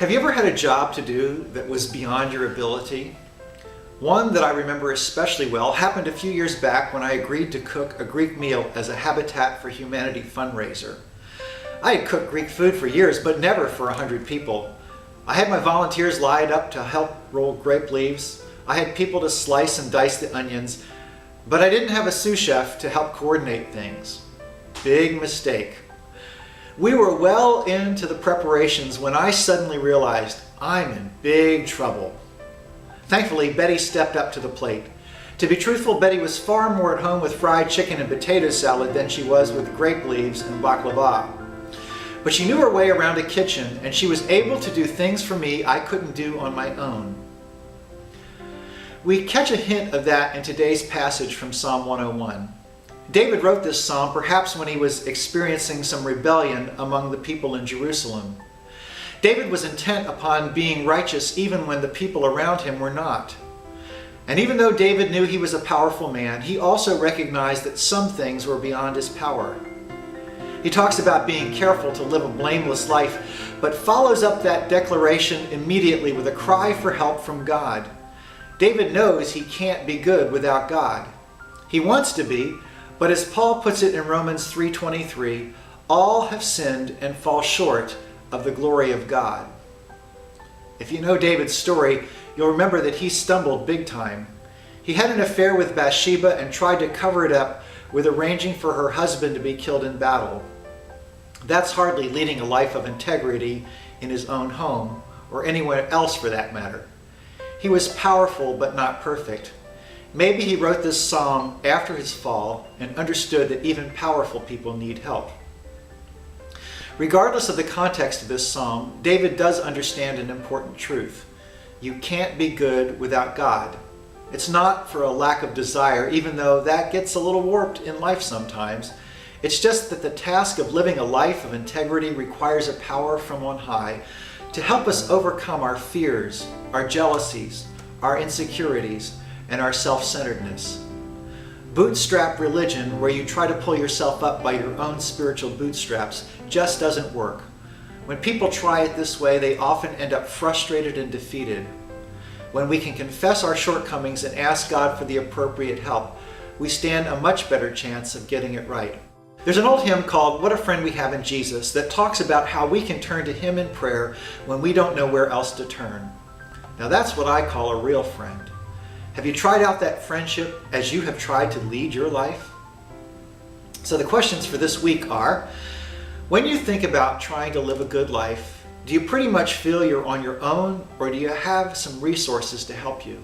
Have you ever had a job to do that was beyond your ability? One that I remember especially well happened a few years back when I agreed to cook a Greek meal as a Habitat for Humanity fundraiser. I had cooked Greek food for years, but never for 100 people. I had my volunteers lined up to help roll grape leaves. I had people to slice and dice the onions, but I didn't have a sous chef to help coordinate things. Big mistake. We were well into the preparations when I suddenly realized I'm in big trouble. Thankfully, Betty stepped up to the plate. To be truthful, Betty was far more at home with fried chicken and potato salad than she was with grape leaves and baklava. But she knew her way around a kitchen, and she was able to do things for me I couldn't do on my own. We catch a hint of that in today's passage from Psalm 101. David wrote this psalm perhaps when he was experiencing some rebellion among the people in Jerusalem. David was intent upon being righteous even when the people around him were not. And even though David knew he was a powerful man, he also recognized that some things were beyond his power. He talks about being careful to live a blameless life, but follows up that declaration immediately with a cry for help from God. David knows he can't be good without God. He wants to be, but as Paul puts it in Romans 3:23, all have sinned and fall short of the glory of God. If you know David's story, you'll remember that he stumbled big time. He had an affair with Bathsheba and tried to cover it up with arranging for her husband to be killed in battle. That's hardly leading a life of integrity in his own home, or anywhere else for that matter. He was powerful but not perfect. Maybe he wrote this psalm after his fall and understood that even powerful people need help. Regardless of the context of this psalm, David does understand an important truth. You can't be good without God. It's not for a lack of desire, even though that gets a little warped in life sometimes. It's just that the task of living a life of integrity requires a power from on high to help us overcome our fears, our jealousies, our insecurities, and our self-centeredness. Bootstrap religion, where you try to pull yourself up by your own spiritual bootstraps, just doesn't work. When people try it this way, they often end up frustrated and defeated. When we can confess our shortcomings and ask God for the appropriate help, we stand a much better chance of getting it right. There's an old hymn called "What a Friend We Have in Jesus" that talks about how we can turn to Him in prayer when we don't know where else to turn. Now that's what I call a real friend. Have you tried out that friendship as you have tried to lead your life? So the questions for this week are, when you think about trying to live a good life, do you pretty much feel you're on your own, or do you have some resources to help you?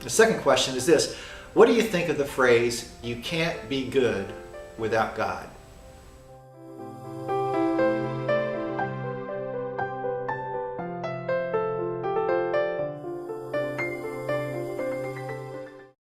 The second question is this: what do you think of the phrase, "You can't be good without God"?